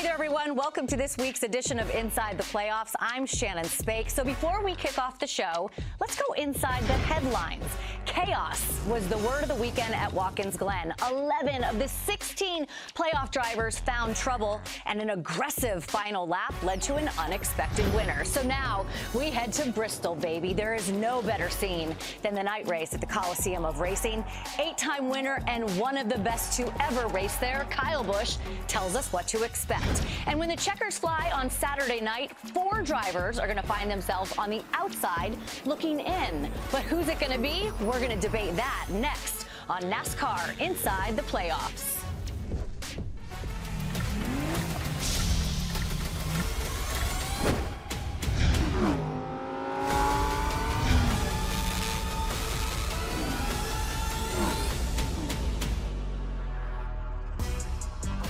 Hey there, everyone. Welcome to this week's edition of Inside the Playoffs. I'm Shannon Spake. So before we kick off the show, let's go inside the headlines. Chaos was the word of the weekend at Watkins Glen. 11 of the 16 playoff drivers found trouble, and an aggressive final lap led to an unexpected winner. So now we head to Bristol, baby. There is no better scene than the night race at the Coliseum of Racing. 8-time winner and one of the best to ever race there, Kyle Busch, tells us what to expect. And when the checkers fly on Saturday night, 4 drivers are going to find themselves on the outside looking in. But who's it going to be? We're going to debate that next on NASCAR Inside the Playoffs.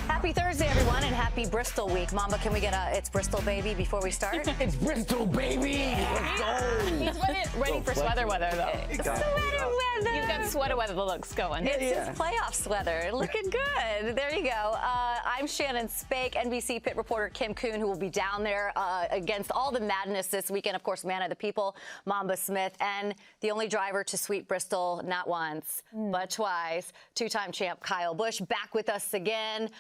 Happy Thursday, everyone, and happy Bristol week. Mamba, can we get a "It's Bristol, baby" before we start? It's Bristol, baby! Let's go! He's ready for sweater weather, though. Sweater weather. You've got sweater weather looks going. It's his playoff sweater. Looking good. There you go. I'm Shannon Spake, NBC pit reporter Kim Kuhn, who will be down there against all the madness this weekend. Of course, man of the people, Mamba Smith, and the only driver to sweep Bristol not once, but twice. 2-time champ Kyle Busch back with us again.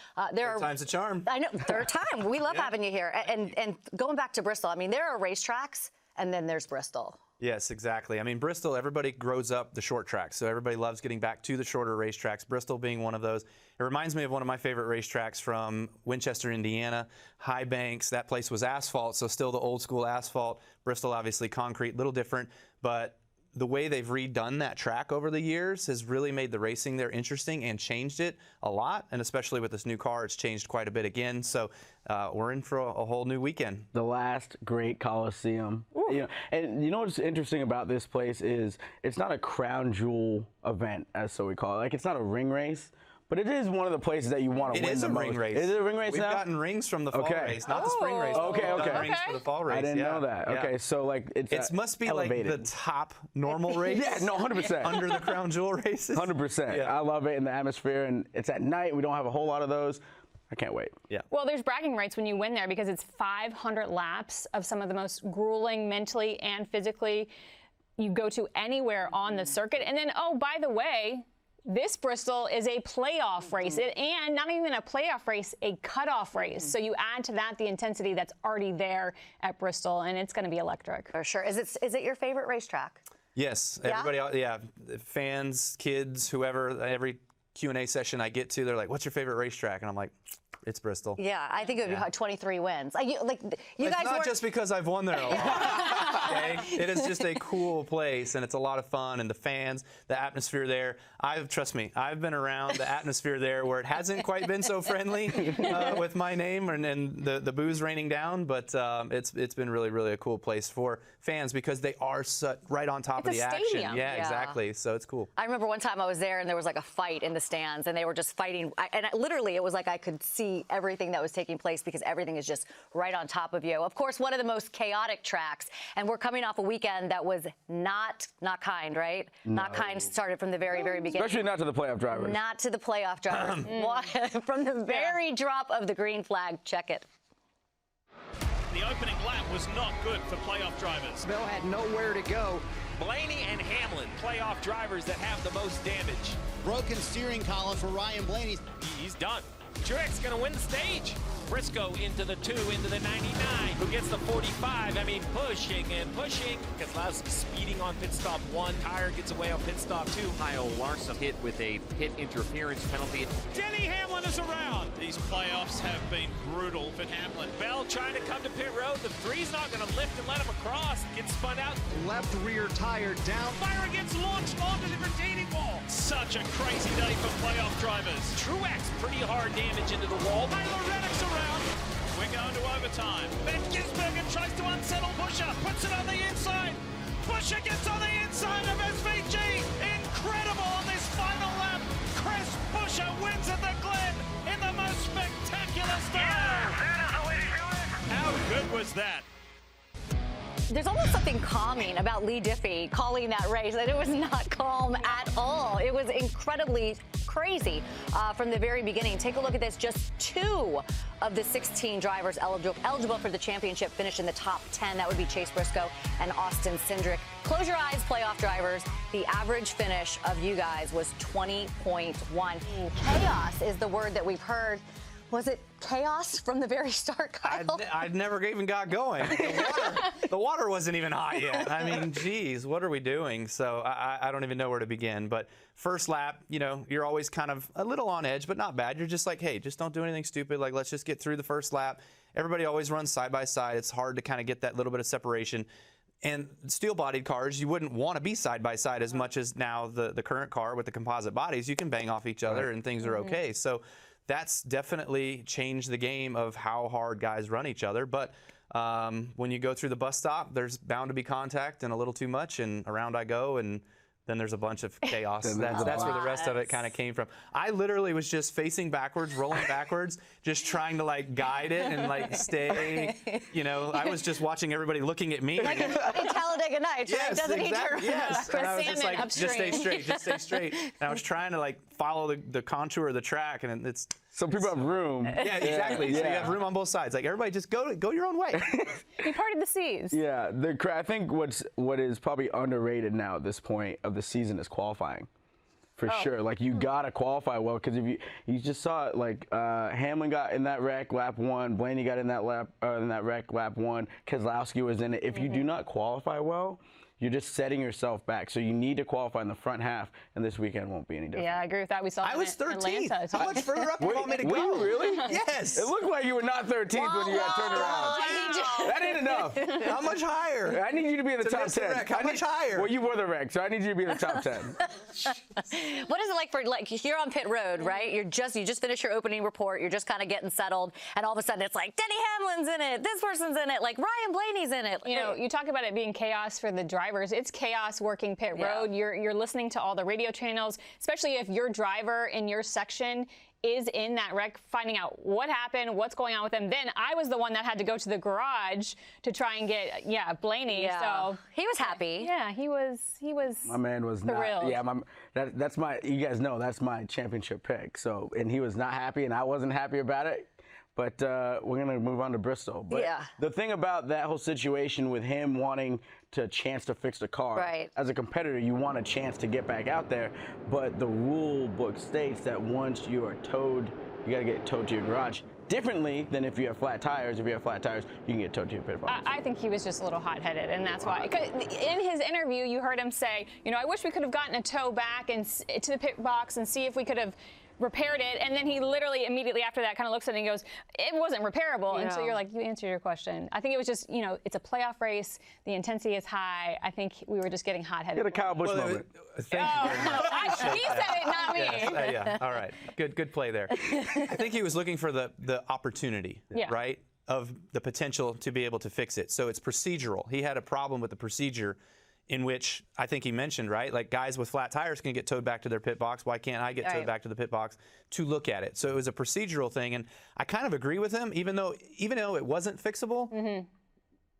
Third time's a charm. I know, third time. We love having you here. And going back to Bristol, I mean, there are racetracks, and then there's Bristol. Yes, exactly. I mean, Bristol, everybody grows up the short tracks, so everybody loves getting back to the shorter racetracks, Bristol being one of those. It reminds me of one of my favorite racetracks from Winchester, Indiana, High Banks. That place was asphalt, so still the old school asphalt. Bristol, obviously concrete, a little different, but the way they've redone that track over the years has really made the racing there interesting and changed it a lot. And especially with this new car, it's changed quite a bit again. So we're in for a whole new weekend. The last great Coliseum. You know, and you know what's interesting about this place is it's not a crown jewel event, as so we call it. Like, it's not a ring race. But it is one of the places that you want to win the most. Ring race. Is it a ring race We've now? gotten rings from the fall race, not the spring race. Okay. Rings for the fall race. I didn't know that. Yeah. Okay, so like it must be elevated. like the top normal race. Yeah, no, 100%. Under the crown jewel races. 100%. Yeah. I love it in the atmosphere, and it's at night. We don't have a whole lot of those. I can't wait. Yeah. Well, there's bragging rights when you win there because it's 500 laps of some of the most grueling mentally and physically you go to anywhere on the circuit. And then, oh, by the way, this Bristol is a playoff race, and not even a playoff race, a cutoff race. So you add to that the intensity that's already there at Bristol, and it's going to be electric. For sure. Is it your favorite racetrack? Yes. Yeah? Everybody, fans, kids, whoever, every Q&A session I get to, they're like, "What's your favorite racetrack?" And I'm like, "It's Bristol." Yeah, I think it would be 23 wins. You it's guys not just because I've won there a lot. Okay? It is just a cool place, and it's a lot of fun, and the fans, the atmosphere there. Trust me, I've been around the atmosphere there where it hasn't quite been so friendly with my name and the booze raining down, but it's been really, really a cool place for fans because they are right on top of the action. Stadium. Yeah, exactly. So it's cool. I remember one time I was there and there was like a fight in the stands and they were just fighting. Literally, it was like I could see everything that was taking place because everything is just right on top of you. Of course, one of the most chaotic tracks, and we're coming off a weekend that was not kind, right? No. Not kind started from the very, very beginning. Especially not to the playoff drivers. Not to the playoff drivers. From the very drop of the green flag, check it. The opening lap was not good for playoff drivers. Bell had nowhere to go. Blaney and Hamlin, playoff drivers that have the most damage. Broken steering column for Ryan Blaney. He's done. Truex going to win the stage. Briscoe into the 2, into the 99. Who gets the 45? I mean, pushing and pushing. Keselowski speeding on pit stop 1. Tire gets away on pit stop 2. Kyle Larson hit with a pit interference penalty. Denny Hamlin is around. These playoffs have been brutal for Hamlin. Bell trying to come to pit road. The 3's not going to lift and let him across. Gets spun out. Left rear tire down. Byron gets launched onto the retaining wall. Such a crazy day for playoff drivers. Truex pretty hard damage into the wall. Taylor Reddick's around. We're going to overtime. Ben Gisbergen tries to unsettle Buescher. Puts it on the inside. Buescher gets on the inside of SVG. Incredible on this final lap. Chris Buescher wins at the Glen in the most spectacular style. How good was that? There's almost something calming about Lee Diffie calling that race, and it was not calm at all. It was incredibly crazy from the very beginning. Take a look at this. Just 2 of the 16 drivers eligible for the championship finished in the top 10. That would be Chase Briscoe and Austin Cindric. Close your eyes, playoff drivers. The average finish of you guys was 20.1. Chaos is the word that we've heard. Was it chaos from the very start, Kyle? I never even got going. The water wasn't even hot yet. I mean, geez, what are we doing? So I don't even know where to begin. But first lap, you know, you're always kind of a little on edge, but not bad. You're just like, hey, just don't do anything stupid. Like, let's just get through the first lap. Everybody always runs side by side. It's hard to kind of get that little bit of separation. And steel-bodied cars, you wouldn't want to be side by side as much as now the current car with the composite bodies. You can bang off each other and things are okay. So that's definitely changed the game of how hard guys run each other. But when you go through the bus stop, there's bound to be contact and a little too much, and around I go, and then there's a bunch of chaos. That's where the rest of it kind of came from. I literally was just facing backwards, rolling backwards, just trying to like guide it and like stay. You know, I was just watching everybody looking at me. Like in Talladega Nights, right? Doesn't he turn? Yes. And I was just like, upstream. just stay straight, just stay straight. And I was trying to like follow the contour of the track, and it's. So people have room. Yeah, exactly. So you have room on both sides. Like everybody, just go your own way. He parted the seas. Yeah, I think what is probably underrated now at this point of the season is qualifying, for sure. Like you gotta qualify well, because if you just saw it, like Hamlin got in that wreck lap 1, Blaney got in that wreck lap 1, Keselowski was in it. If you do not qualify well, you're just setting yourself back. So you need to qualify in the front half, and this weekend won't be any different. Yeah, I agree with that. We saw I was 13th. Atlanta. How much further up do you want me to go? Were you really? Yes. It looked like you were not 13th when you got turned around. That ain't enough. How much higher? I need you to be in the top 10. Wreck. How much higher? Well, you were the wreck, so I need you to be in the top 10. What is it like for, like, you're on pit road, right? You just finished your opening report. You're just kind of getting settled, and all of a sudden it's like Denny Hamlin's in it. This person's in it. Like Ryan Blaney's in it. You know, you talk about it being chaos for the drivers. It's chaos working pit road. You're listening to all the radio channels, especially if your driver in your section is in that wreck, finding out what happened, what's going on with them. Then I was the one that had to go to the garage to try and get Blaney. Yeah. So he was happy. Yeah, he was. My man was thrilled. not. Yeah, that's my. You guys know that's my championship pick. So, and he was not happy, and I wasn't happy about it. But we're going to move on to Bristol. But the thing about that whole situation with him wanting a chance to fix the car, as a competitor, you want a chance to get back out there. But the rule book states that once you are towed, you got to get towed to your garage. Differently than if you have flat tires. If you have flat tires, you can get towed to your pit box. I think he was just a little hot-headed, and that's why. 'Cause in his interview, you heard him say, you know, I wish we could have gotten a tow back and to the pit box and see if we could have repaired it. And then he literally immediately after that kind of looks at it and goes, it wasn't repairable. And so you're like, you answered your question. I think it was just, you know, it's a playoff race. The intensity is high. I think we were just getting hot-headed. Get a Kyle Busch moment. Thank you very much. He said it, not me. Yes, yeah. All right. Good play there. I think he was looking for the opportunity, right, of the potential to be able to fix it. So it's procedural. He had a problem with the procedure, in which I think he mentioned, right, like guys with flat tires can get towed back to their pit box. Why can't I get towed back to the pit box to look at it? So it was a procedural thing, and I kind of agree with him, even though it wasn't fixable.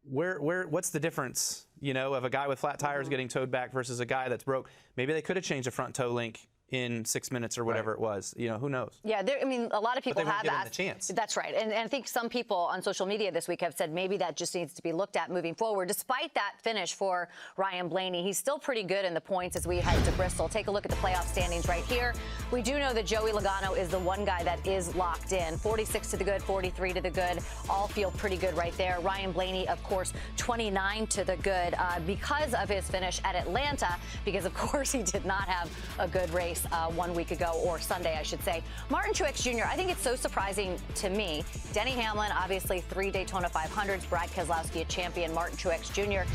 What's the difference, you know, of a guy with flat tires getting towed back versus a guy that's broke? Maybe they could have changed the front toe link in 6 minutes or whatever it was. You know, who knows? Yeah, I mean, a lot of people have given the chance. That's right. And I think some people on social media this week have said maybe that just needs to be looked at moving forward. Despite that finish for Ryan Blaney, he's still pretty good in the points as we head to Bristol. Take a look at the playoff standings right here. We do know that Joey Logano is the one guy that is locked in. 46 to the good, 43 to the good. All feel pretty good right there. Ryan Blaney, of course, 29 to the good because of his finish at Atlanta, because, of course, he did not have a good race 1 week ago, or Sunday, I should say. Martin Truex Jr., I think it's so surprising to me. Denny Hamlin, obviously 3 Daytona 500s. Brad Keselowski, a champion. Martin Truex Jr.,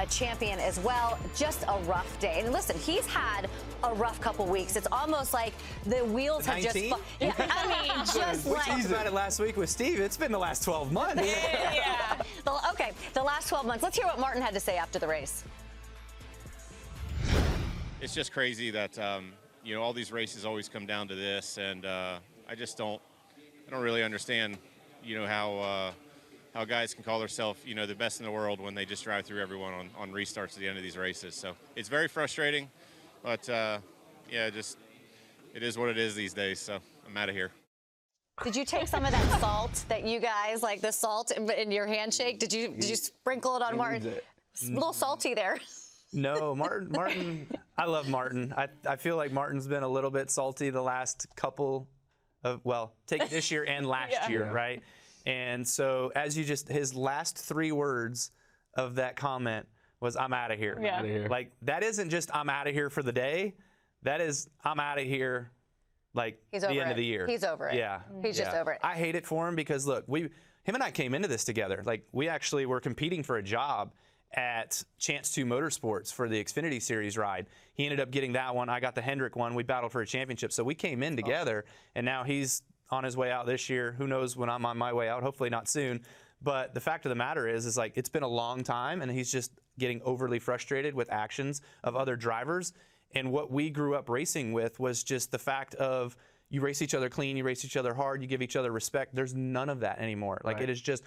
a champion as well. Just a rough day. And listen, he's had a rough couple weeks. It's almost like the wheels have just... Yeah, I mean, just we like... talked about it last week with Steve. It's been the last 12 months. Yeah. Okay, the last 12 months. Let's hear what Martin had to say after the race. It's just crazy that... you know, all these races always come down to this, and I don't really understand, you know, how guys can call themselves, you know, the best in the world when they just drive through everyone on restarts at the end of these races. So it's very frustrating, but yeah, just it is what it is these days. So I'm out of here. Did you take some of that salt that you guys, like the salt in your handshake? Did you sprinkle it on Martin? It's a little salty there. No, Martin, I love Martin. I feel like Martin's been a little bit salty the last couple of, well, take this year and last year, right? And so his last 3 words of that comment was, I'm out of here. Yeah. Like, that isn't just I'm out of here for the day. That is, I'm out of here, like, the end of the year. He's over it. Yeah. He's just over it. I hate it for him because, look, him and I came into this together. Like, we actually were competing for a job at Chance 2 Motorsports for the Xfinity Series ride. He ended up getting that one. I got the Hendrick one. We battled for a championship. So we came in together, and now he's on his way out this year. Who knows when I'm on my way out? Hopefully not soon. But the fact of the matter is like, it's been a long time, and he's just getting overly frustrated with actions of other drivers. And what we grew up racing with was just the fact of, you race each other clean, you race each other hard, you give each other respect. There's none of that anymore. Like, it is just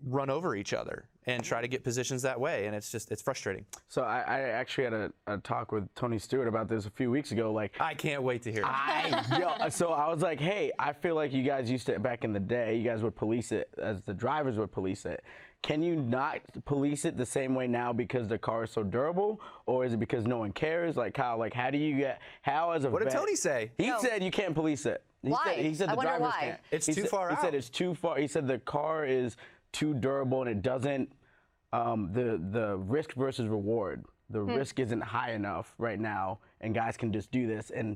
run over each other and try to get positions that way, and it's frustrating. So I actually had a talk with Tony Stewart about this a few weeks ago. Like, I can't wait to hear it. So I was like, hey, I feel like you guys used to, back in the day, you guys would police it as the drivers would police it. Can you not police it the same way now because the car is so durable, or is it because no one cares? Like, Kyle, like, how do you get, how as a What did vet, Tony say? He said you can't police it. Why? He said I the wonder drivers why. can't. It's too far out. He said it's too far. He said the car is too durable, and it doesn't, the risk versus reward, the risk isn't high enough right now, and guys can just do this, and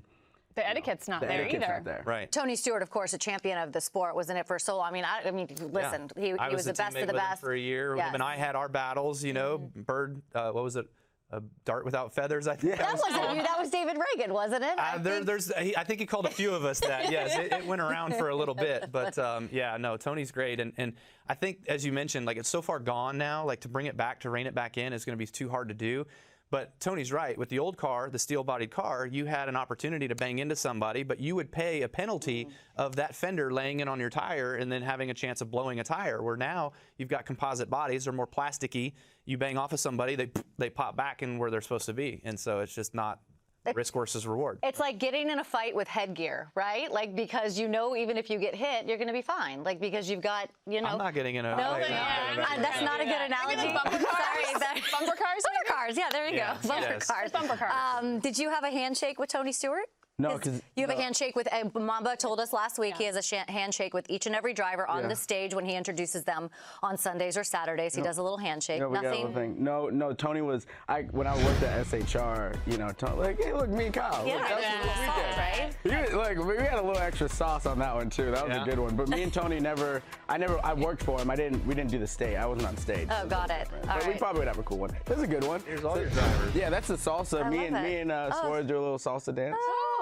The etiquette's not there etiquette's either. not there. Right. Tony Stewart, of course, a champion of the sport, was in it for so long. I mean, listen, he was the best of the best. For a year. Yes. Him and I had our battles, you know, bird, what was it? A dart without feathers, I think. That wasn't you. That was David Reagan, wasn't it? I think he called a few of us that. Yes, it went around for a little bit, but yeah, no, Tony's great, and I think, as you mentioned, like, it's so far gone now. Like, to bring it back, to rein it back in, is going to be too hard to do. But Tony's right. With the old car, the steel-bodied car, you had an opportunity to bang into somebody, but you would pay a penalty of that fender laying in on your tire and then having a chance of blowing a tire. Where now you've got composite bodies, they're more plasticky. You bang off of somebody, they pop back in where they're supposed to be, and so it's just not risk versus reward. It's like getting in a fight with headgear, right? Like, because you know, even if you get hit, you're going to be fine. Like, because you've got, you know. I'm not getting in a No, fight. that's not a good analogy. Bumper cars? Sorry, Bumper cars? Bumper cars. Yeah, there you Yeah, go. Bumper yes. cars. Bumper cars. Did you have a handshake with Tony Stewart? No, because you have a handshake with Mamba told us last week he has a handshake with each and every driver on the stage when he introduces them on Sundays or Saturdays. He does a little handshake. No, we got a little thing. No, Tony was, when I worked at SHR, you know, Tony, like, hey, look, me and Kyle. Yeah, look, that was a little weekend. right? Like, we had a little extra sauce on that one too. That was a good one. But me and Tony I worked for him. We didn't do the stage. I wasn't on stage. Oh, got it. But we probably would have a cool one. That's a good one. Here's all your drivers. Yeah, that's the salsa. Me and Suarez do a little salsa dance.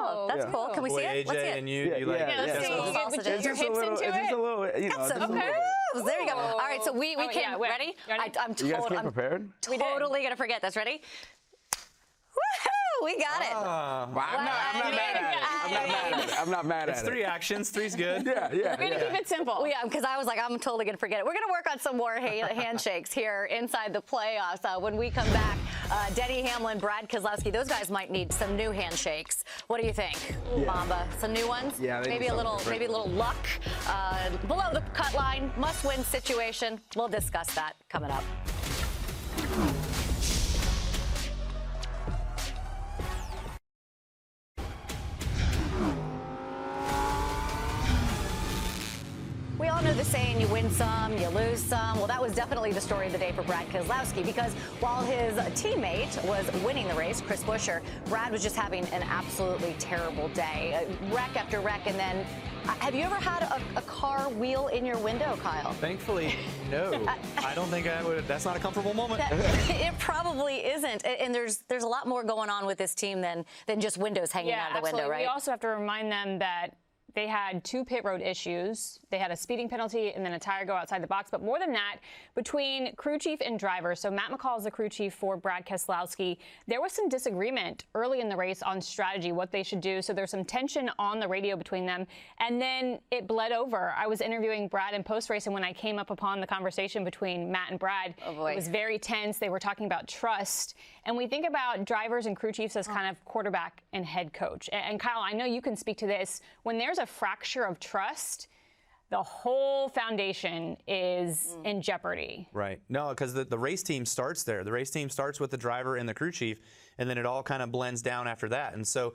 Oh, that's cool. Can we see it? AJ Let's see it. and you like let's see. Salsa Put dance. your hips into it's it. just a little, you know. Got some just a little bit. moves. There you go. All right, so we Oh, came. yeah, wait. Ready? Ready? I'm You guys came prepared? totally going to forget this. Ready? Woohoo! We got it. I'm not mad at it. I'm not mad at it. It's 3 actions. 3's good. Yeah. We're going to keep it simple. Well, yeah, because I was like, I'm totally going to forget it. We're going to work on some more handshakes here inside the playoffs. When we come back, Denny Hamlin, Brad Keselowski, those guys might need some new handshakes. What do you think, Mamba? Some new ones? Yeah, they maybe need a little, something maybe a little luck. Below the cut line, must-win situation. We'll discuss that coming up. We all know the saying, you win some, you lose some. Well, that was definitely the story of the day for Brad Keselowski, because while his teammate was winning the race, Chris Buescher, Brad was just having an absolutely terrible day. Wreck after wreck, and then have you ever had a car wheel in your window, Kyle? Thankfully, no. I don't think I would. That's not a comfortable moment. It probably isn't. And there's a lot more going on with this team than just windows hanging out of the window, right? We also have to remind them that they had 2 pit road issues. They had a speeding penalty and then a tire go outside the box. But more than that, between crew chief and driver, so Matt McCall is the crew chief for Brad Keselowski, there was some disagreement early in the race on strategy, what they should do. So there's some tension on the radio between them. And then it bled over. I was interviewing Brad in post-race, and when I came up upon the conversation between Matt and Brad, it was very tense. They were talking about trust. And we think about drivers and crew chiefs as kind of quarterback and head coach. And Kyle, I know you can speak to this. When there's a fracture of trust, the whole foundation is in jeopardy. Right. No, because the race team starts there. The race team starts with the driver and the crew chief, and then it all kind of blends down after that. And so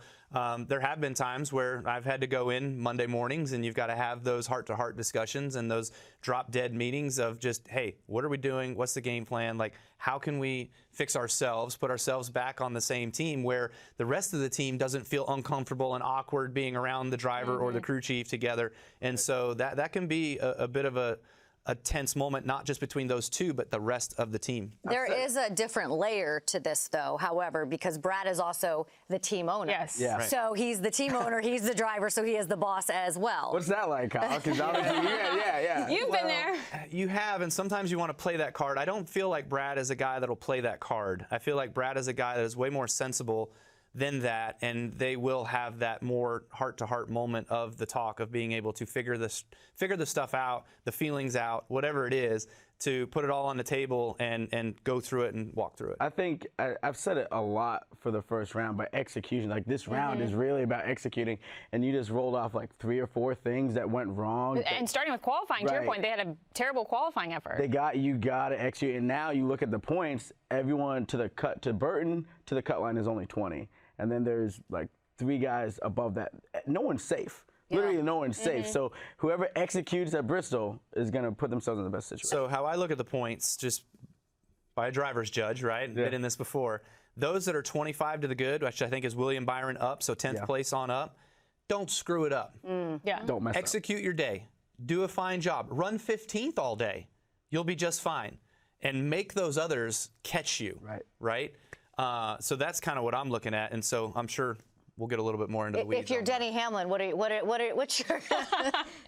there have been times where I've had to go in Monday mornings, and you've got to have those heart-to-heart discussions and those drop-dead meetings of just, hey, what are we doing? What's the game plan? Like, how can we fix ourselves, put ourselves back on the same team where the rest of the team doesn't feel uncomfortable and awkward being around the driver or the crew chief together? And so that can be a bit of a tense moment, not just between those two, but the rest of the team. There is a different layer to this, though, however, because Brad is also the team owner. Yes. Yeah. Right. So he's the team owner, he's the driver, so he is the boss as well. What's that like, Kyle? 'Cause obviously, yeah. You've been there. You have, and sometimes you want to play that card. I don't feel like Brad is a guy that'll play that card. I feel like Brad is a guy that is way more sensible than that, and they will have that more heart-to-heart moment of the talk of being able to figure the stuff out, the feelings out, whatever it is, to put it all on the table and go through it and walk through it. I think I've said it a lot for the first round, but execution, like this round is really about executing, and you just rolled off like 3 or 4 things that went wrong. And starting with qualifying, to your Right. point, they had a terrible qualifying effort. You got to execute, and now you look at the points. Everyone to Burton to the cut line is only 20, and then there's like 3 guys above that. No one's safe. Literally, no one's safe. So whoever executes at Bristol is going to put themselves in the best situation. So how I look at the points, just by a driver's judge, right? Been in this before. Those that are 25 to the good, which I think is William Byron up, so 10th place on up, don't screw it up. Yeah. Don't mess up. Execute your day. Do a fine job. Run 15th all day. You'll be just fine. And make those others catch you. Right? So that's kind of what I'm looking at. And so I'm sure we'll get a little bit more into the weeds. If you're Denny Hamlin, what's your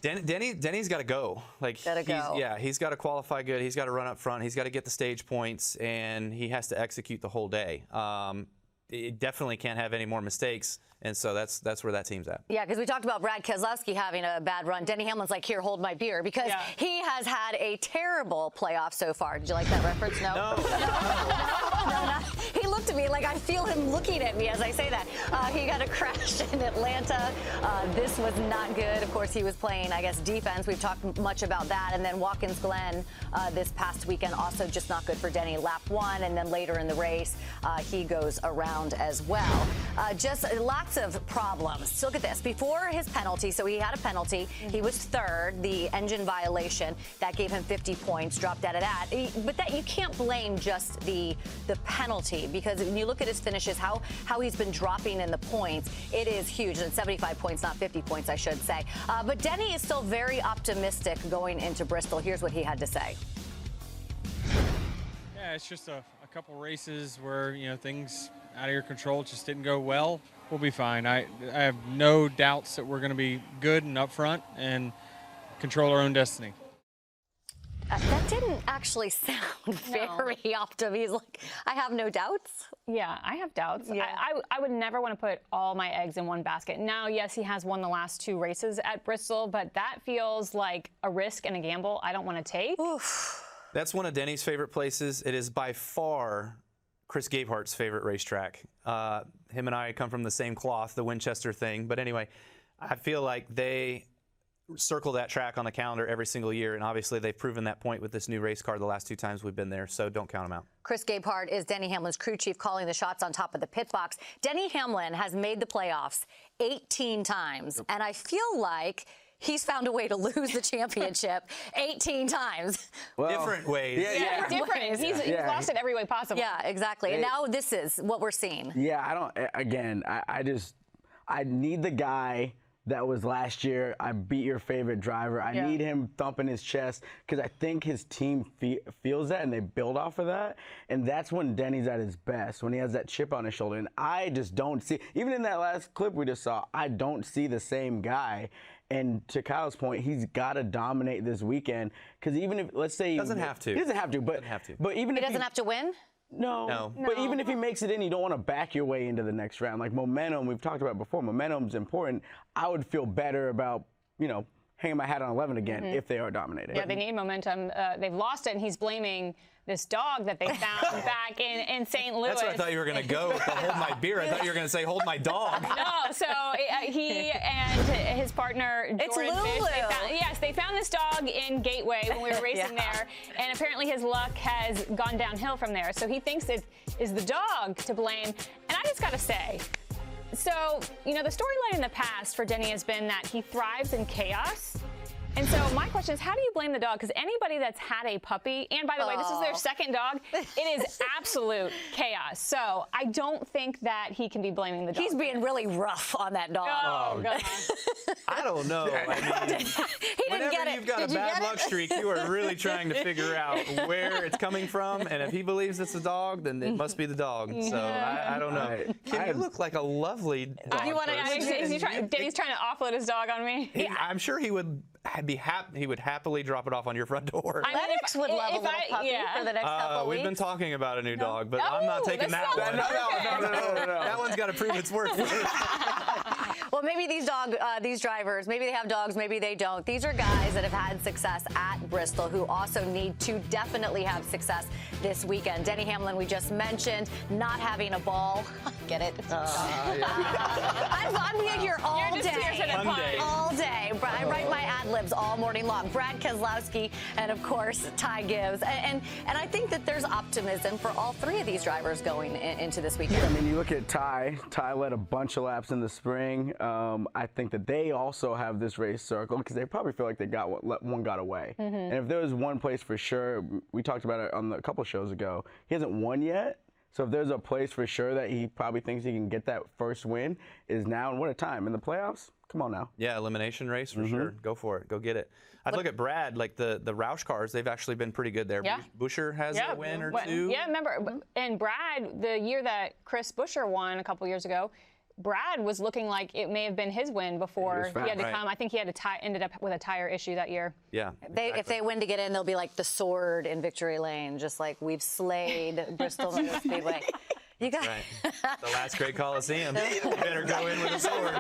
Denny's got to go. Gotta go. Yeah, he's got to qualify good. He's got to run up front. He's got to get the stage points, and he has to execute the whole day. He definitely can't have any more mistakes, and so that's where that team's at. Yeah, because we talked about Brad Keselowski having a bad run. Denny Hamlin's like, here, hold my beer, because he has had a terrible playoff so far. Did you like that reference? No. No, he looked at me like I feel him looking at me as I say that. He got a crash in Atlanta. This was not good. Of course, he was playing, I guess, defense. We've talked much about that. And then Watkins Glen this past weekend, also just not good for Denny. Lap 1, and then later in the race, he goes around as well. Just lots of problems. So look at this. Before his penalty, so he had a penalty. He was 3rd, the engine violation. That gave him 50 points, dropped out of that. But that you can't blame just the penalty, because when you look at his finishes, how he's been dropping in the points, it is huge. And 75 points, not 50 points, I should say. But Denny is still very optimistic going into Bristol. Here's what he had to say. Yeah, it's just a couple races where, things out of your control just didn't go well. We'll be fine. I have no doubts that we're going to be good and up front and control our own destiny. That didn't actually sound very optimistic. He's like, I have no doubts. Yeah, I have doubts. Yeah. I would never want to put all my eggs in one basket. Now, yes, he has won the last 2 races at Bristol, but that feels like a risk and a gamble I don't want to take. Oof. That's one of Denny's favorite places. It is by far Chris Gabehart's favorite racetrack. Him and I come from the same cloth, the Winchester thing. But anyway, I feel like they circle that track on the calendar every single year, and obviously they've proven that point with this new race car the last 2 times we've been there, so don't count them out. Chris Gabehart is Denny Hamlin's crew chief, calling the shots on top of the pit box. Denny Hamlin has made the playoffs 18 times, and I feel like he's found a way to lose the championship 18 times. Well, different ways. Yeah, different. He's lost it every way possible. Yeah, exactly. And now this is what we're seeing. Yeah, I need the guy that was last year. I beat your favorite driver. I need him thumping his chest, because I think his team feels that, and they build off of that. And that's when Denny's at his best, when he has that chip on his shoulder. And I just don't see, even in that last clip we just saw, I don't see the same guy. And to Kyle's point, he's got to dominate this weekend, because even if, let's say, he doesn't have to. He doesn't have to, but even if he doesn't have to win. No. But even if he makes it in, you don't want to back your way into the next round. Like momentum, we've talked about before, momentum's important. I would feel better about, hanging my hat on 11 again if they are dominated. Yeah, they need momentum. They've lost it, and he's blaming this dog that they found back in St. Louis. That's where I thought you were going to go with the hold my beer. I thought you were going to say hold my dog. No, so he and his partner, It's Jordan Lulu. Fish, they found this dog in Gateway when we were racing there, and apparently his luck has gone downhill from there. So he thinks it is the dog to blame. And I just got to say, so, the storyline in the past for Denny has been that he thrives in chaos. And so my question is, how do you blame the dog? Because anybody that's had a puppy, and by the way, this is their second dog, it is absolute chaos. So I don't think that he can be blaming the dog. He's being really rough on that dog. Oh, God. I don't know. I mean, He didn't whenever get it. you've got Did a you bad get luck it? streak, you are really trying to figure out where it's coming from. And if he believes it's a dog, then it must be the dog. So I don't know. Kim, you look like a lovely dog. You want to? person. Denny's trying to offload his dog on me. I'm sure he would be happy. He would happily drop it off on your front door. Lennox would love a little puppy for the next couple We've weeks. been talking about a new dog, but I'm not taking that one. No. That one's got to prove its worth first. Well, maybe these drivers, maybe they have dogs, maybe they don't. These are guys that have had success at Bristol who also need to definitely have success this weekend. Denny Hamlin, we just mentioned, not having a ball. Get it? I'm here all You're just here to the Fun day. all day. I write my ad-libs all morning long. Brad Keselowski and, of course, Ty Gibbs. And I think that there's optimism for all three of these drivers going into this weekend. Yeah, I mean, you look at Ty. Ty led a bunch of laps in the spring. I think that they also have this race circle because they probably feel like they one got away. And if there was one place for sure, we talked about it on a couple shows ago, he hasn't won yet. So if there's a place for sure that he probably thinks he can get that first win, is now. And what a time in the playoffs. Come on now. Yeah, elimination race for sure. Go for it. Go get it. I'd look at Brad, like the Roush cars, they've actually been pretty good there. Yeah. Buescher has a win or two. Yeah, remember, and Brad, the year that Chris Buescher won a couple years ago, Brad was looking like it may have been his win before he had to come. I think he had ended up with a tire issue that year. Yeah. If they win to get in, they'll be like the sword in victory lane, just like we've slayed Bristol Motor Speedway. You got The last great Coliseum. You better go in with a sword.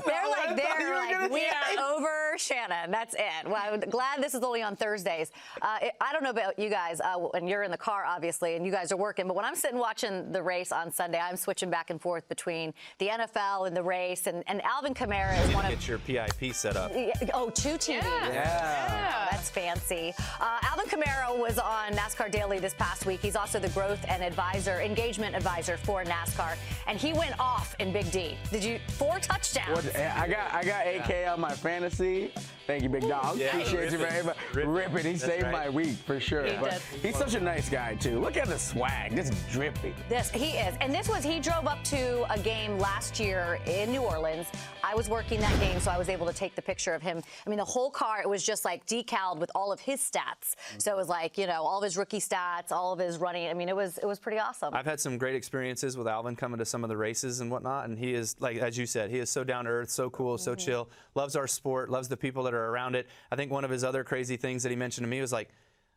They're like, we are over Shannon. That's it. Well, I'm glad this is only on Thursdays. I don't know about you guys, and you're in the car, obviously, and you guys are working, but when I'm sitting watching the race on Sunday, I'm switching back and forth between the NFL and the race, and Alvin Kamara is one of... Get your PIP set up. Oh, 2 TVs. Yeah. That's fancy. Alvin Kamara was on NASCAR Daily this past week. He's also the growth and engagement advisor for NASCAR, and he went off in Big D. 4 touchdowns. I got AK on my fantasy. Thank you, big dog. Yeah, Appreciate you very much. Rip it. He saved my week for sure. But he's such a nice guy too. Look at the swag. Just drippy. He is. And he drove up to a game last year in New Orleans. I was working that game, so I was able to take the picture of him. I mean, the whole car, it was just like decaled with all of his stats. So it was like, all of his rookie stats, all of his running. I mean, it was pretty awesome. I've had some great experiences with Alvin coming to some of the races and whatnot, and he is, like as you said, he is so down to earth, so cool, so chill, loves our sport, loves the people that are around it. I think one of his other crazy things that he mentioned to me was like,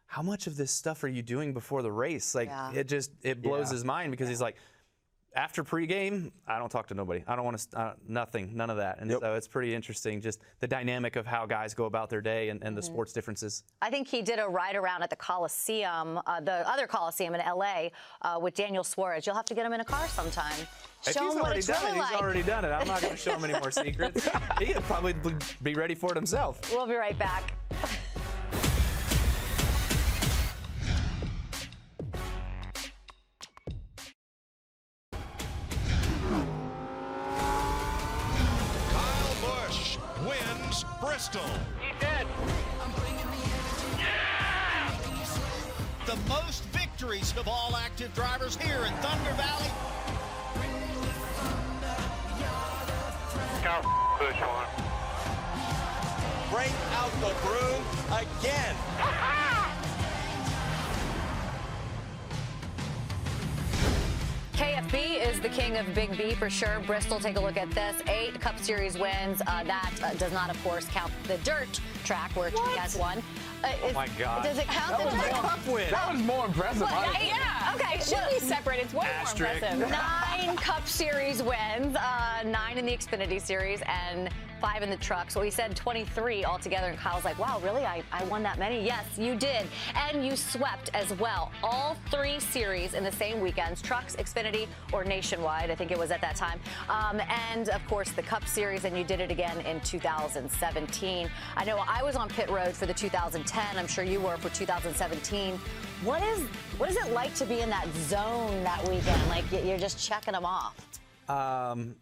how much of this stuff are you doing before the race? Like, it blows his mind because he's like, after pregame, I don't talk to nobody. I don't want to, nothing, none of that. And so it's pretty interesting, just the dynamic of how guys go about their day and the sports differences. I think he did a ride around at the Coliseum, the other Coliseum in LA, with Daniel Suarez. You'll have to get him in a car sometime. Show him what it's really like. He's already done it. I'm not going to show him any more secrets. He could probably be ready for it himself. We'll be right back. Bristol. He did. The most victories of all active drivers here in Thunder Valley. Busch one. Break out the broom again. KFB is is the king of Big B for sure. Bristol, take a look at this. 8 Cup Series wins. That does not, of course, count the dirt track where he has won. Oh my God. Does it count the dirt? Cup win. That was more impressive. honestly. Yeah. Okay. It should be separate. It's way more impressive. 9 Cup Series wins, 9 in the Xfinity Series, and 5 in the trucks. Well, we said 23 altogether, and Kyle's like, wow, really? I won that many? Yes, you did. And you swept as well. All 3 series in the same weekends, trucks, Xfinity, or nationwide, I think it was at that time. And, of course, the Cup Series, and you did it again in 2017. I know I was on pit road for the 2010. I'm sure you were for 2017. What is it like to be in that zone that weekend? Like, you're just checking them off.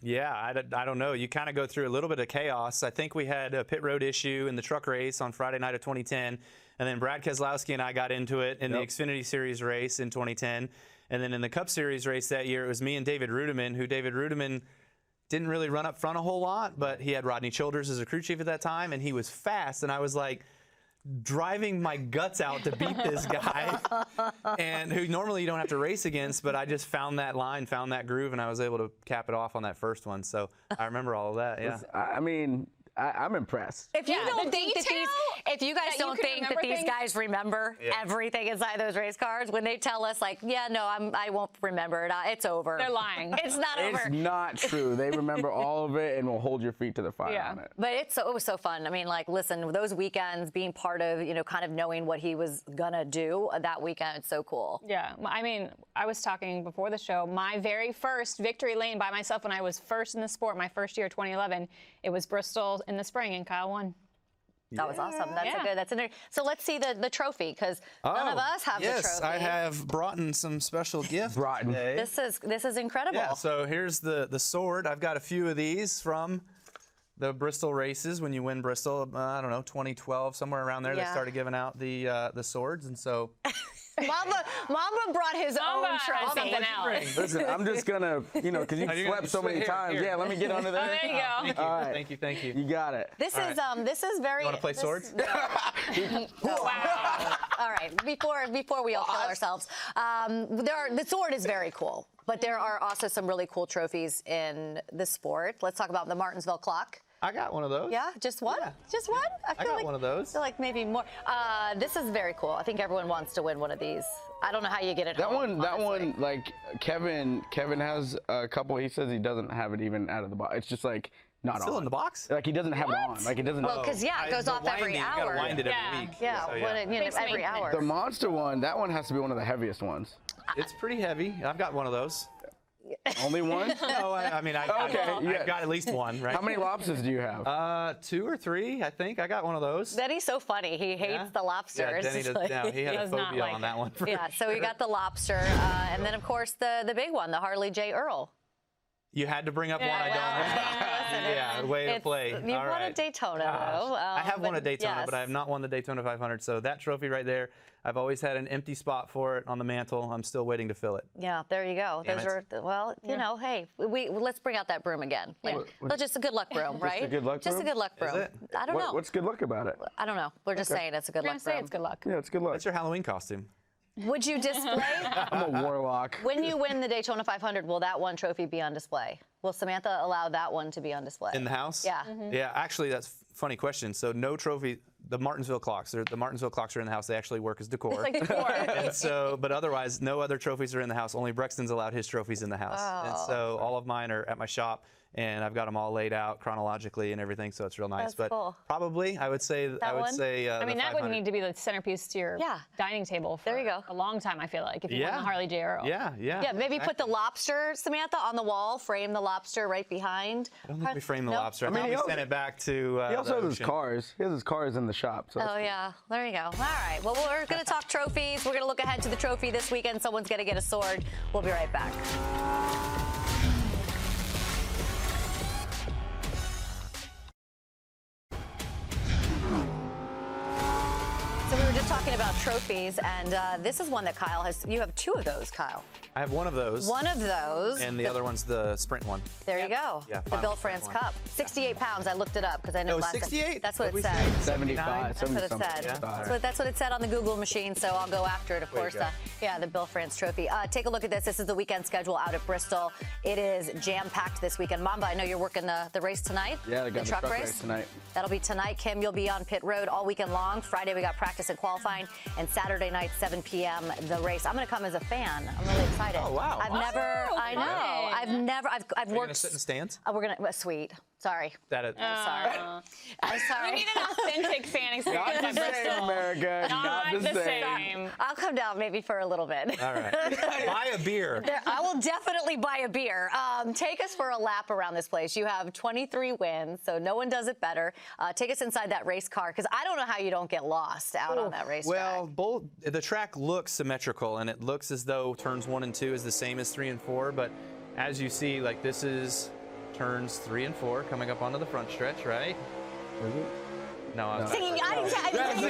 Yeah, I don't know. You kind of go through a little bit of chaos. I think we had a pit road issue in the truck race on Friday night of 2010, and then Brad Keselowski and I got into it in the Xfinity Series race in 2010, and then in the Cup Series race that year, it was me and David Rudiman, who David Rudiman didn't really run up front a whole lot, but he had Rodney Childers as a crew chief at that time, and he was fast, and I was like, driving my guts out to beat this guy, and who normally you don't have to race against, but I just found that line, found that groove, and I was able to cap it off on that first one. So I remember all of that. Yeah. I mean, I'm impressed. If you don't think that if you guys don't think that these guys remember everything inside those race cars, when they tell us like, yeah, no, I won't remember it. It's over. They're lying. It's not over. It's not true. They remember all of it and will hold your feet to the fire on it. But it was so fun. I mean, like, listen, those weekends, being part of, kind of knowing what he was gonna do that weekend, it's so cool. Yeah, I mean, I was talking before the show. My very first victory lane by myself when I was first in the sport, my first year, 2011, it was Bristol in the spring, and Kyle won. That was awesome. That's in there. So let's see the trophy, because none of us have the trophy. Yes, I have brought in some special gifts today. This is incredible. Yeah, so here's the sword. I've got a few of these from the Bristol races when you win Bristol. I don't know, 2012, somewhere around there. They started giving out the swords, and so. Mamba brought his own trophy. Something else. Listen, I'm just gonna, because you swept so many times. Here. Yeah, let me get under there. Oh, there you go. Thank you. All right. Thank you. You got it. This is very. You want to play swords? Wow. All right. Before we all kill ourselves, the sword is very cool, but there are also some really cool trophies in the sport. Let's talk about the Martinsville clock. I got one of those. Yeah, just one? Yeah. Just one? I got one of those. I feel like maybe more. This is very cool. I think everyone wants to win one of these. I don't know how you get it home, that one, like Kevin has a couple. He says he doesn't have it even out of the box. It's just like not still on. in the box. Like he doesn't have it on. Like it doesn't. Well, because it goes off every hour. You gotta wind it every week. Yeah, So, every hour. The monster one, that one has to be one of the heaviest ones. It's pretty heavy. I've got one of those. Only one? No, I've got at least one, right? How many lobsters do you have? 2 or 3. I think I got one of those. Denny's so funny. He hates the lobsters. Yeah, Denny does. No, he had a phobia on that one. Yeah, so we got the lobster, and then of course the big one, the Harley J. Earl. You had to bring up one I don't have. Yeah, way to play. You won a Daytona, though. I have won a Daytona, but I have not won the Daytona 500. So that trophy right there, I've always had an empty spot for it on the mantle. I'm still waiting to fill it. Yeah, there you go. Those are, well, hey, let's bring out that broom again. Just a good luck broom, right? Just a good luck broom? Just a good luck broom. Is it? I don't know. What's good luck about it? I don't know. We're just saying it's a good luck broom. It's good luck. Yeah, it's good luck. That's your Halloween costume. Would you display? I'm a warlock. When you win the Daytona 500, will that one trophy be on display? Will Samantha allow that one to be on display? In the house? Yeah. Yeah, actually, that's a funny question. So no trophy. The Martinsville clocks are in the house. They actually work as decor. It's like decor. And so, but otherwise, no other trophies are in the house. Only Brexton's allowed his trophies in the house. And so all of mine are at my shop. And I've got them all laid out chronologically and everything, so it's real nice. That's cool. Probably, I would say. I mean, that would need to be the centerpiece to your dining table for a long time, I feel like, if you want the Harley J. Earl. Yeah. Yeah, maybe put the lobster, Samantha, on the wall, frame the lobster right behind. I don't think we frame the lobster. I mean, we sent it back to he also has his cars. He has his cars in the shop. So yeah. There you go. All right. Well, we're going to talk trophies. We're going to look ahead to the trophy this weekend. Someone's going to get a sword. We'll be right back. So we were just talking talking about trophies, and this is one that Kyle has. You have 2 of those, Kyle. I have one of those. One of those. And the other one's the sprint one. There you go. Yeah, the Bill France Cup. 68 pounds. I looked it up because I know. Oh, 68? That's what it What'd said. we say? 75. That's what it said. Yeah. That's what it said on the Google machine, so I'll go after it, of course. go. The Bill France Trophy. Take a look at this. This is the weekend schedule out at Bristol. It is jam-packed this weekend. Mamba, I know you're working the race tonight. Yeah, they got the truck race tonight. That'll be tonight. Kim, you'll be on pit road all weekend long. Friday, we got practice and qualifying. And Saturday night, 7 p.m., the race. I'm going to come as a fan. I'm really excited. Oh, wow. I know. I've worked. Are you gonna sit in the stands? We're going to, sweet. Sorry. That Sorry. I'm sorry. We need an authentic fan experience Not in the same, Bristol. America. Not the same. I'll come down maybe for a little bit. All right. Buy a beer. I will definitely buy a beer. Take us for a lap around this place. You have 23 wins, so no one does it better. Take us inside that race car, because I don't know how you don't get lost out on that racetrack. Well, the track looks symmetrical, and it looks as though turns 1 and 2 is the same as 3 and 4, but as you see, like, this is turns 3 and 4 coming up onto the front stretch, right? No, I'm Singing, That's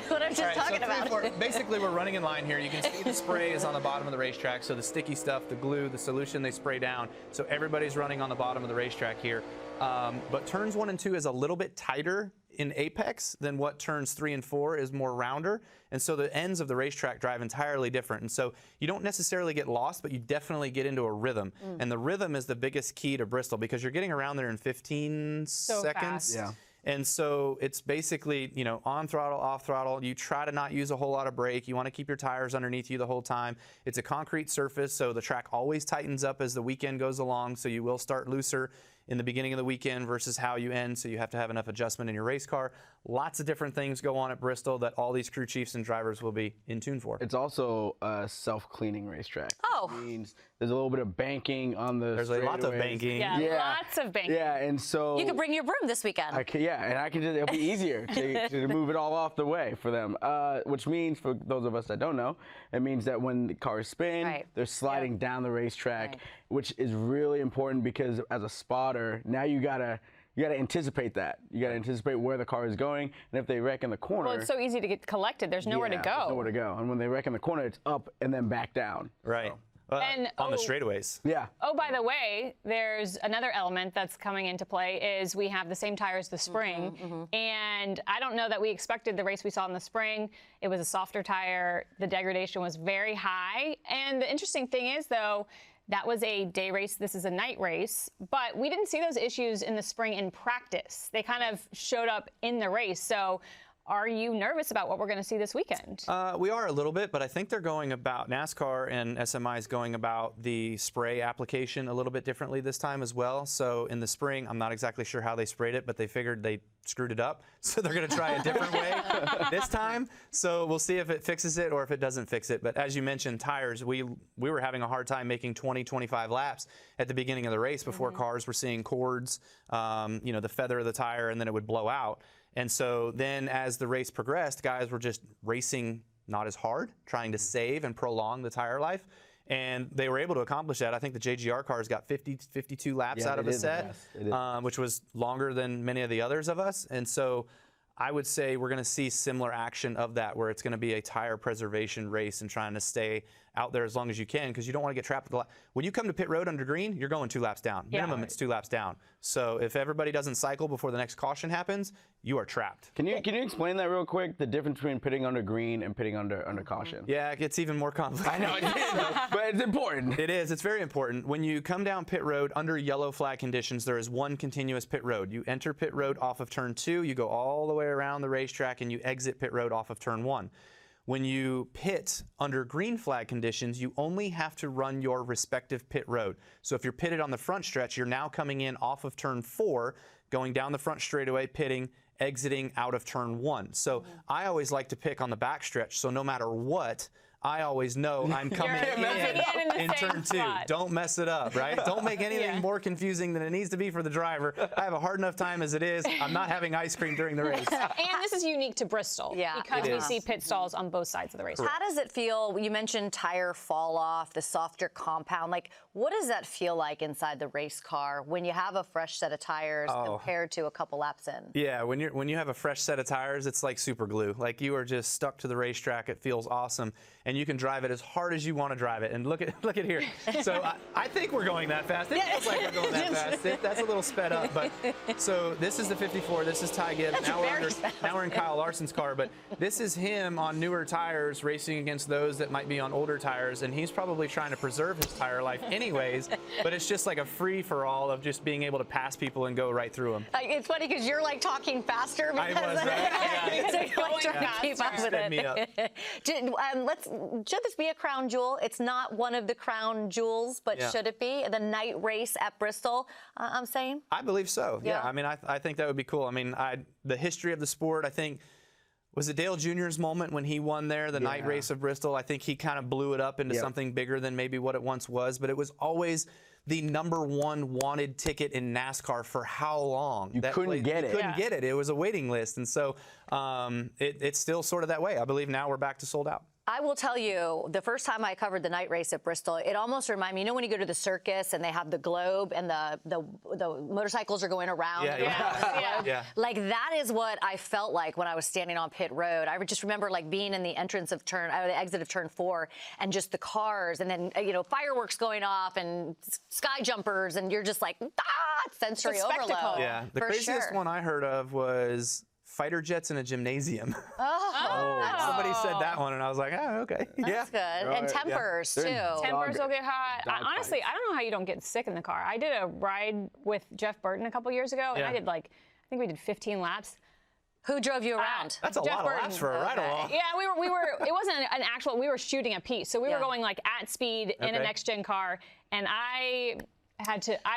what I'm just talking about. Basically, we're running in line here. You can see the spray is on the bottom of the racetrack, so the sticky stuff, the glue, the solution they spray down. So everybody's running on the bottom of the racetrack here. But turns 1 and 2 is a little bit tighter in apex than what turns 3 and 4 is more rounder. And so the ends of the racetrack drive entirely different. And so you don't necessarily get lost, but you definitely get into a rhythm. And the rhythm is the biggest key to Bristol, because you're getting around there in 15 seconds. Fast. Yeah. And so it's basically, on throttle, off throttle. You try to not use a whole lot of brake. You want to keep your tires underneath you the whole time. It's a concrete surface, so the track always tightens up as the weekend goes along. So you will start looser in the beginning of the weekend versus how you end, so you have to have enough adjustment in your race car. Lots of different things go on at Bristol that all these crew chiefs and drivers will be in tune for. It's also a self-cleaning racetrack. Oh. Which means there's a little bit of banking on the There's a lot of straightaways. banking. Yeah, lots of banking. Yeah, and so You could bring your broom this weekend. it'll be easier to move it all off the way for them. Which means, for those of us that don't know, it means that when the cars spin, they're sliding down the racetrack, which is really important, because as a spotter, now you gotta anticipate that. You gotta anticipate where the car is going, and if they wreck in the corner. Well, it's so easy to get collected. There's nowhere to go. There's nowhere to go. And when they wreck in the corner, it's up and then back down. Right. And, on the straightaways. Yeah. Oh, by the way, there's another element that's coming into play is we have the same tires the spring. And I don't know that we expected the race we saw in the spring. It was a softer tire. The degradation was very high. And the interesting thing is, though, that was a day race. This is a night race. But we didn't see those issues in the spring in practice. They kind of showed up in the race. So are you nervous about what we're going to see this weekend? We are a little bit, but I think they're going about, NASCAR and SMI is going about the spray application a little bit differently this time as well. So in the spring, I'm not exactly sure how they sprayed it, but they figured they screwed it up. So they're going to try a different way this time. So we'll see if it fixes it or if it doesn't fix it. But as you mentioned, tires, we were having a hard time making 20, 25 laps at the beginning of the race before cars were seeing cords, the feather of the tire, and then it would blow out. And so then as the race progressed, guys were just racing not as hard, trying to save and prolong the tire life. And they were able to accomplish that. I think the JGR cars got 52 laps out of the set, which was longer than many of the others of us. And so I would say we're going to see similar action of that, where it's going to be a tire preservation race and trying to stay out there as long as you can, because you don't want to get trapped. When you come to pit road under green, you're going 2 laps down. Minimum, it's 2 laps down. So if everybody doesn't cycle before the next caution happens, you are trapped. Can you explain that real quick? The difference between pitting under green and pitting under caution. Yeah, it gets even more complicated. I know, but it's important. It is. It's very important. When you come down pit road under yellow flag conditions, there is one continuous pit road. You enter pit road off of turn 2, you go all the way around the racetrack, and you exit pit road off of turn 1. When you pit under green flag conditions, you only have to run your respective pit road. So if you're pitted on the front stretch, you're now coming in off of turn 4, going down the front straightaway, pitting, exiting out of turn 1. So I always like to pick on the back stretch, so no matter what, I always know I'm coming in turn 2. Spot. Don't mess it up, right? Don't make anything more confusing than it needs to be for the driver. I have a hard enough time as it is. I'm not having ice cream during the race. And this is unique to Bristol because we see pit stalls on both sides of the race. How does it feel? You mentioned tire fall off, the softer compound. Like, what does that feel like inside the race car when you have a fresh set of tires compared to a couple laps in? Yeah, when you have a fresh set of tires, it's like super glue. Like you are just stuck to the racetrack. It feels awesome, and you can drive it as hard as you want to drive it. And look at here. So I think we're going that fast. It feels like we're going that fast. That's a little sped up. But so this is the 54. This is Ty Gibbs. Now we're in Kyle Larson's car. But this is him on newer tires racing against those that might be on older tires, and he's probably trying to preserve his tire life anyways. But it's just like a free for all of just being able to pass people and go right through them. It's funny because you're like talking faster. I was, right? So you're like trying to keep up with Sped me up. Should this be a crown jewel? It's not one of the crown jewels, but should it be? The night race at Bristol, I'm saying? I believe so. Yeah. I mean, I think that would be cool. I mean, the history of the sport, I think, was it Dale Jr.'s moment when he won there, the night race of Bristol? I think he kind of blew it up into something bigger than maybe what it once was, but it was always the #1 wanted ticket in NASCAR for how long? You couldn't get it. Couldn't get it. It was a waiting list. And so it's still sort of that way. I believe now we're back to sold out. I will tell you, the first time I covered the night race at Bristol, it almost reminded me, you know when you go to the circus and they have the globe and the motorcycles are going around? Yeah. Like that is what I felt like when I was standing on pit road. I would just remember like being in the entrance of the exit of turn 4 and just the cars and then, fireworks going off and sky jumpers and you're just like, sensory overload. Yeah, the craziest one I heard of was fighter jets in a gymnasium. Somebody said that one, and I was like, oh, okay. That's good. And tempers, too. Tempers will get hot. Honestly, I don't know how you don't get sick in the car. I did a ride with Jeff Burton a couple years ago, and I did I think we did 15 laps. Who drove you around? That's a lot of laps for a ride-along. Yeah, we were. It wasn't an actual. We were shooting a piece, so we were going like at speed in a next-gen car, and I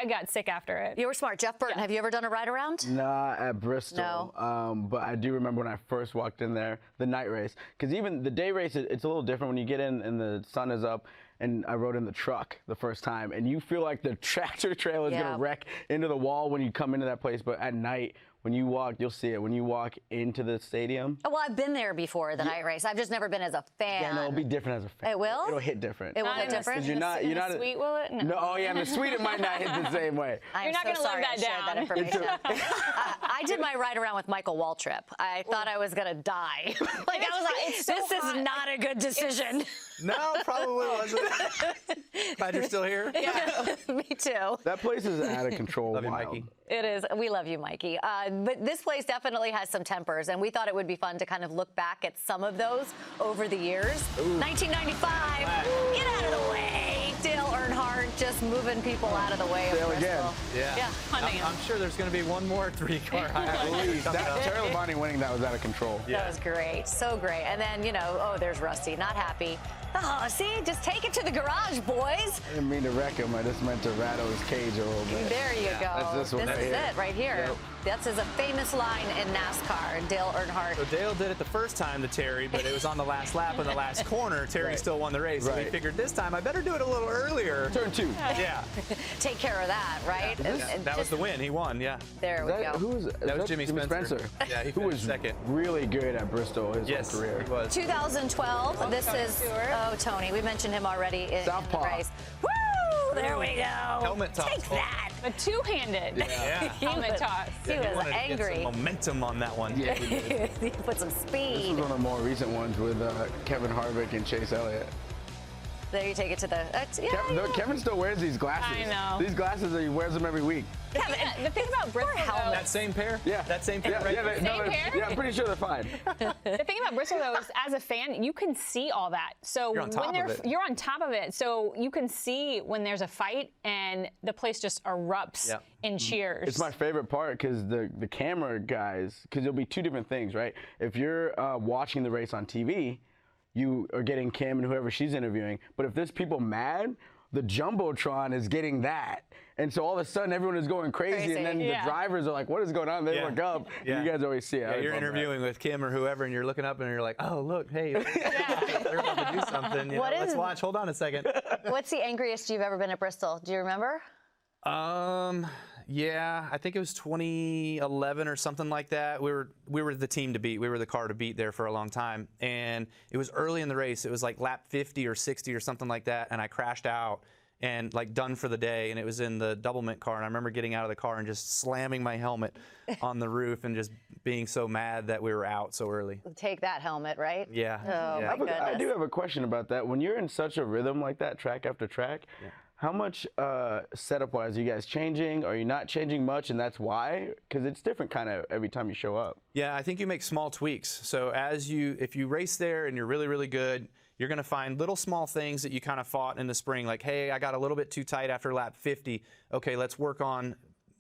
got sick after it. You were smart. Jeff Burton, have you ever done a ride around? Nah, at Bristol. No. But I do remember when I first walked in there, the night race. Because even the day race, it's a little different when you get in and the sun is up. And I rode in the truck the first time. And you feel like the tractor trailer is going to wreck into the wall when you come into that place. But at night, when you walk, you'll see it. When you walk into the stadium. Well, I've been there before, the night race. I've just never been as a fan. Yeah, no, it'll be different as a fan. It will? It'll hit different. It will hit different? You're not in the suite, will it? No. In the suite, it might not hit the same way. You're not going to live that down. That information. I did my ride around with Michael Waltrip. I thought I was going to die. I was like, this is not a good decision. No, probably wasn't. Glad you're still here. Yeah, me too. That place is out of control. Love you, Mikey. It is. We love you, Mikey. But this place definitely has some tempers, and we thought it would be fun to kind of look back at some of those over the years. 1995, get out of the way. Dale Earnhardt just moving people out of the way. Dale again. Yeah. I'm sure there's going to be one more 3-car. Terry Labonte winning that was out of control. That was great. So great. And then, there's Rusty, not happy. Oh, see, just take it to the garage, boys. I didn't mean to wreck him. I just meant to rattle his cage a little bit. There you go. That's this one. This is it right here. Yep. That's a famous line in NASCAR, Dale Earnhardt. So Dale did it the first time to Terry, but it was on the last lap in the last corner. Terry still won the race. So he figured this time I better do it a little earlier. Turn 2. Yeah. Take care of that, right? Yeah. That was the win. He won, There we go. That was Jimmy Spencer. Yeah, who was second. Really good at Bristol his whole career. He was. 2012. This is Tony. We mentioned him already in the race. Woo! There we go. Helmet toss. Take that. A two-handed helmet toss. He was angry. Get some momentum on that one. Yeah, he did. He put some speed. This was one of the more recent ones with Kevin Harvick and Chase Elliott. There you take it to the. Kevin still wears these glasses. I know. These glasses, he wears them every week. Kevin, the thing about Bristol, though, that same pair? Yeah. That same pair? Yeah, I'm pretty sure they're fine. The thing about Bristol, though, is as a fan, you can see all that. So you're on top of it. You're on top of it. So you can see when there's a fight and the place just erupts in cheers. It's my favorite part because the camera guys, because there'll be two different things, right? If you're watching the race on TV, you are getting Kim and whoever she's interviewing. But if there's people mad, the Jumbotron is getting that. And so all of a sudden everyone is going crazy. And then the drivers are like, what is going on? They look up. And you guys always see it. Yeah, you're interviewing with Kim or whoever, and you're looking up and you're like, oh, look, hey, they're about to do something. You know, let's watch. Hold on a second. What's the angriest you've ever been at Bristol? Do you remember? Yeah, I think it was 2011 or something like that. We were the team to beat. We were the car to beat there for a long time. And it was early in the race. It was like lap 50 or 60 or something like that. And I crashed out and like done for the day. And it was in the doublemint car. And I remember getting out of the car and just slamming my helmet on the roof and just being so mad that we were out so early. Take that helmet, right? Yeah. Oh, yeah. my goodness. I do have a question about that. When you're in such a rhythm like that, track after track, how much setup-wise are you guys changing? Are you not changing much, and that's why? Because it's different kind of every time you show up. Yeah, I think you make small tweaks. So if you race there and you're really, really good, you're going to find little small things that you kind of fought in the spring, like, hey, I got a little bit too tight after lap 50. Okay, let's work on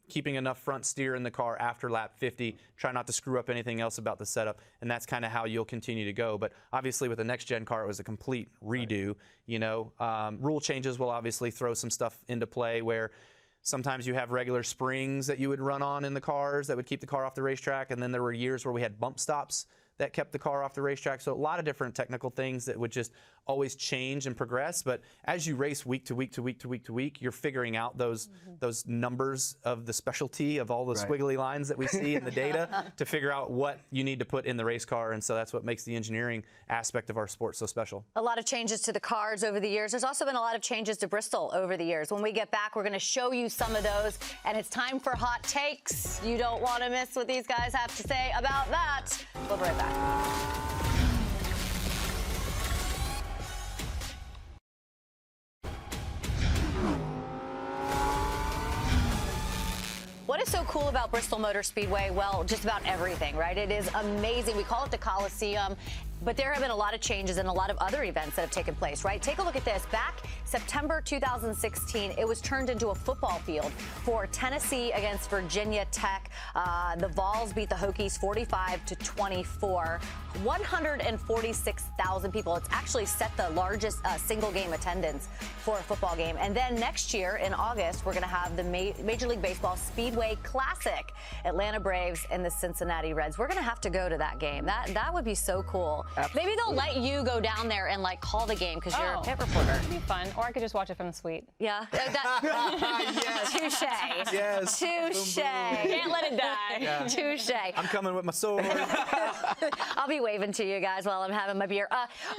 keeping enough front steer in the car after lap 50, try not to screw up anything else about the setup, and that's kind of how you'll continue to go. But obviously with the next gen car, it was a complete redo. You know, rule changes will obviously throw some stuff into play where sometimes you have regular springs that you would run on in the cars that would keep the car off the racetrack, and then there were years where we had bump stops that kept the car off the racetrack. So a lot of different technical things that would just always change and progress. But as you race week to week to week to week to week, you're figuring out those numbers of the specialty of all the squiggly lines that we see in the data to figure out what you need to put in the race car. And so that's what makes the engineering aspect of our sport so special. A lot of changes to the cars over the years. There's also been a lot of changes to Bristol over the years. When we get back, we're going to show you some of those. And it's time for Hot Takes. You don't want to miss what these guys have to say about that. We'll be right back. What is so cool about Bristol Motor Speedway? Well, just about everything, right? It is amazing. We call it the Coliseum. But there have been a lot of changes and a lot of other events that have taken place, right? Take a look at this. Back September 2016, it was turned into a football field for Tennessee against Virginia Tech. The Vols beat the Hokies 45-24. 146,000 people. It's actually set the largest single game attendance for a football game. And then next year in August, we're going to have the Major League Baseball Speedway Classic, Atlanta Braves and the Cincinnati Reds. We're going to have to go to that game. That would be so cool. Absolutely. Maybe they'll let you go down there and like call the game because you're a pit reporter. That'd be fun. Or I could just watch it from the suite. Yeah. Yes. Touche. Yes. Touche. Can't let it die. Yeah. Touche. I'm coming with my sword. I'll be waving to you guys while I'm having my beer.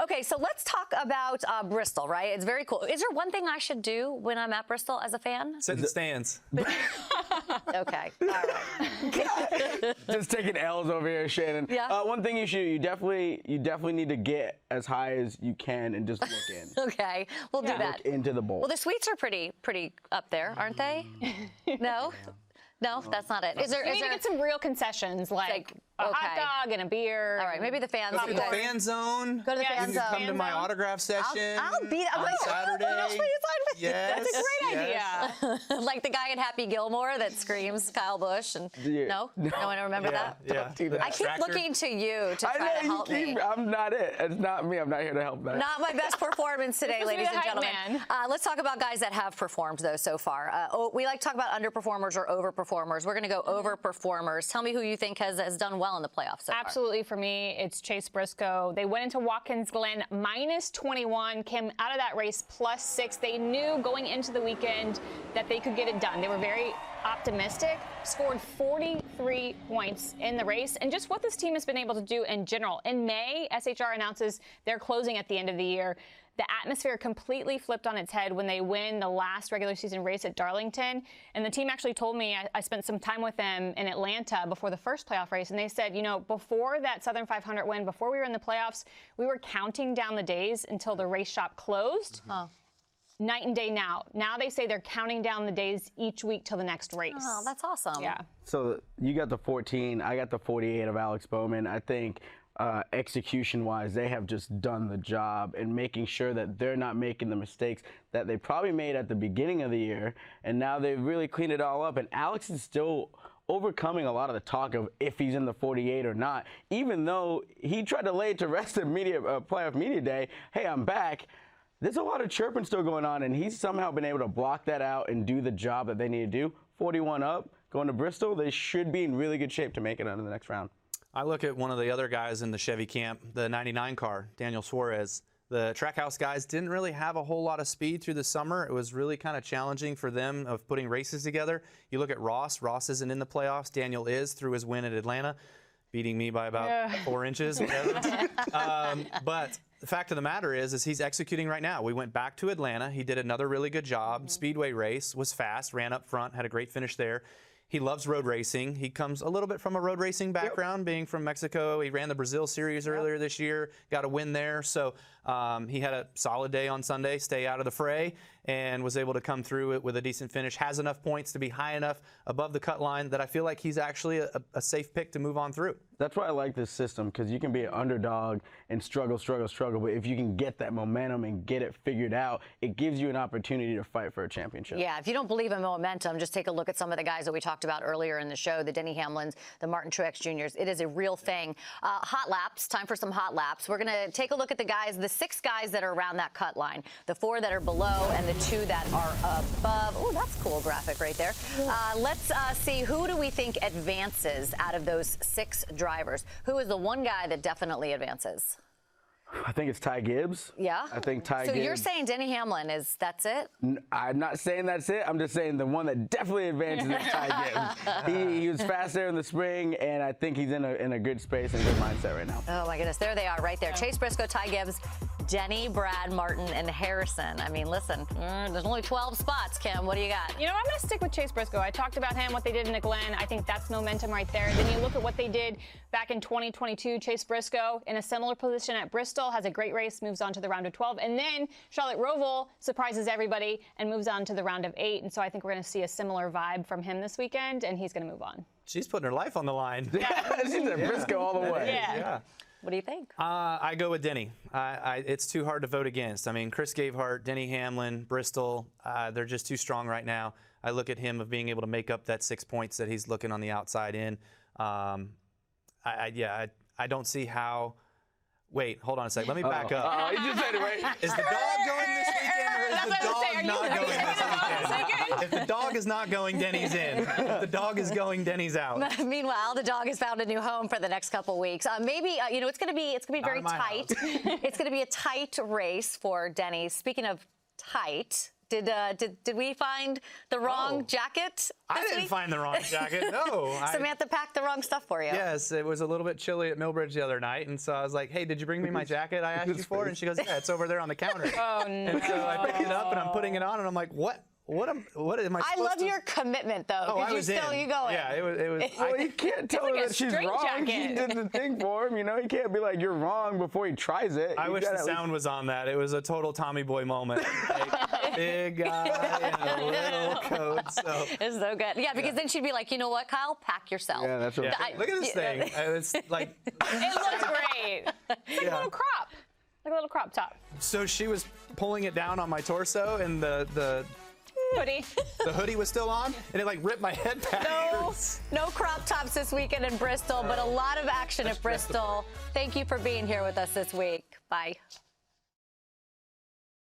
Okay, so let's talk about Bristol, right? It's very cool. Is there one thing I should do when I'm at Bristol as a fan? Sit in the stands. Okay. All right. Just taking L's over here, Shannon. Yeah. One thing you definitely need to get as high as you can and just look in. Okay, we'll do that. Look into the bowl. Well, the suites are pretty up there, aren't they? No? No, that's not it. Is there? You need to get some real concessions, like a hot dog and a beer. All right, maybe the fans. Go to the fan zone. Go to the fan You zone. can come to my autograph session. I'll be on Saturday. Yes. That's a great idea. Like the guy in Happy Gilmore that screams Kyle Busch. And no one remember that. Yeah. I keep looking to you to try to help me. I'm not it. It's not me. I'm not here to help that. Not my best performance today, ladies and gentlemen. Let's talk about guys that have performed, though, so far. We like to talk about underperformers or overperformers. We're going to go overperformers. Tell me who you think has done well in the playoffs so far. Absolutely, for me, it's Chase Briscoe. They went into Watkins Glen -21, came out of that race +6. They knew going into the weekend that they could get it done. They were very optimistic, scored 43 points in the race, and just what this team has been able to do in general. In May, SHR announces they're closing at the end of the year. The atmosphere completely flipped on its head when they win the last regular season race at Darlington. And the team actually told me, I spent some time with them in Atlanta before the first playoff race, and they said, you know, before that Southern 500 win, before we were in the playoffs, we were counting down the days until the race shop closed. Night and day now. Now they say they're counting down the days each week till the next race. Oh, that's awesome. Yeah. So you got the 14, I got the 48 of Alex Bowman. I think execution-wise, they have just done the job in making sure that they're not making the mistakes that they probably made at the beginning of the year, and now they've really cleaned it all up. And Alex is still overcoming a lot of the talk of if he's in the 48 or not, even though he tried to lay it to rest at playoff media day. Hey, I'm back. there's a lot of chirping still going on, and he's somehow been able to block that out and do the job that they need to do. 41 up, going to Bristol, they should be in really good shape to make it into the next round. I look at one of the other guys in the Chevy camp, the 99 car, Daniel Suarez. The Trackhouse guys didn't really have a whole lot of speed through the summer. It was really kind of challenging for them of putting races together. You look at Ross. Ross isn't in the playoffs. Daniel is through his win at Atlanta, beating me by about 4 inches. But the fact of the matter is he's executing right now. We went back to Atlanta. He did another really good job. Speedway race, was fast, ran up front, had a great finish there. He loves road racing. He comes a little bit from a road racing background, being from Mexico. He ran the Brazil Series earlier this year, got a win there. So he had a solid day on Sunday, stay out of the fray, and was able to come through it with a decent finish. Has enough points to be high enough above the cut line that I feel like he's actually a safe pick to move on through. That's why I like this system, because you can be an underdog and struggle. But if you can get that momentum and get it figured out, it gives you an opportunity to fight for a championship. Yeah, if you don't believe in momentum, just take a look at some of the guys that we talked about earlier in the show, the Denny Hamlins, the Martin Truex Jr.'s. It is a real thing. Hot laps, time for some hot laps. We're going to take a look at the guys, the 6 guys that are around that cut line, the 4 that are below, and the 2 that are above. Oh, that's a cool graphic right there. Let's see, who do we think advances out of those 6 drivers? Who is the one guy that definitely advances? I think it's Ty Gibbs. Yeah? I think Ty Gibbs. So you're saying Denny Hamlin that's it? I'm not saying that's it. I'm just saying the one that definitely advances is Ty Gibbs. He was fast there in the spring, and I think he's in a good space and good mindset right now. Oh, my goodness. There they are right there. Chase Briscoe, Ty Gibbs, Denny, Brad, Martin, and Harrison. I mean, listen, there's only 12 spots, Kim. What do you got? You know, I'm going to stick with Chase Briscoe. I talked about him, what they did in the Glen. I think that's momentum right there. Then you look at what they did back in 2022. Chase Briscoe in a similar position at Bristol, has a great race, moves on to the round of 12. And then Charlotte Roval surprises everybody and moves on to the round of 8. And so I think we're going to see a similar vibe from him this weekend, and he's going to move on. She's putting her life on the line. Yeah. She's a Briscoe all the way. Yeah. What do you think? I go with Denny. It's too hard to vote against. I mean, Chris Gavehart, Denny Hamlin, Bristol, they're just too strong right now. I look at him of being able to make up that 6 points that he's looking on the outside in. I don't see how. Wait, hold on a second. Let me back up. You just said it right. Is the dog going this weekend, or is the dog not going this weekend? If the dog is not going, Denny's in. If the dog is going, Denny's out. Meanwhile, the dog has found a new home for the next couple weeks. Maybe it's going to be very tight. It's going to be a tight race for Denny. Speaking of tight. Did we find the wrong jacket? I didn't find the wrong jacket. No. Samantha packed the wrong stuff for you. Yes, it was a little bit chilly at Millbridge the other night, and so I was like, "Hey, did you bring me my jacket I asked you for?" And she goes, "Yeah, it's over there on the counter." Oh no! And so I picked it up and I'm putting it on, and I'm like, "What? What am I supposed to?" I love your commitment, though. Oh, I was you going. Yeah, it was. Well, you can't tell her like that she's wrong. jacket. He did the thing for him. You know, he can't be like, "You're wrong" before he tries it. I wish the sound was on that. It was a total Tommy Boy moment. Like, big guy in a little coat. So. It's so good. Yeah, because then she'd be like, "You know what, Kyle? Pack yourself." Yeah, that's right. Look at this thing. It's like. It looks great. It's like a little crop. Like a little crop top. So she was pulling it down on my torso, and the hoodie. The hoodie was still on, and it like ripped my head back. No crop tops this weekend in Bristol, but a lot of action at Bristol. Thank you for being here with us this week. Bye.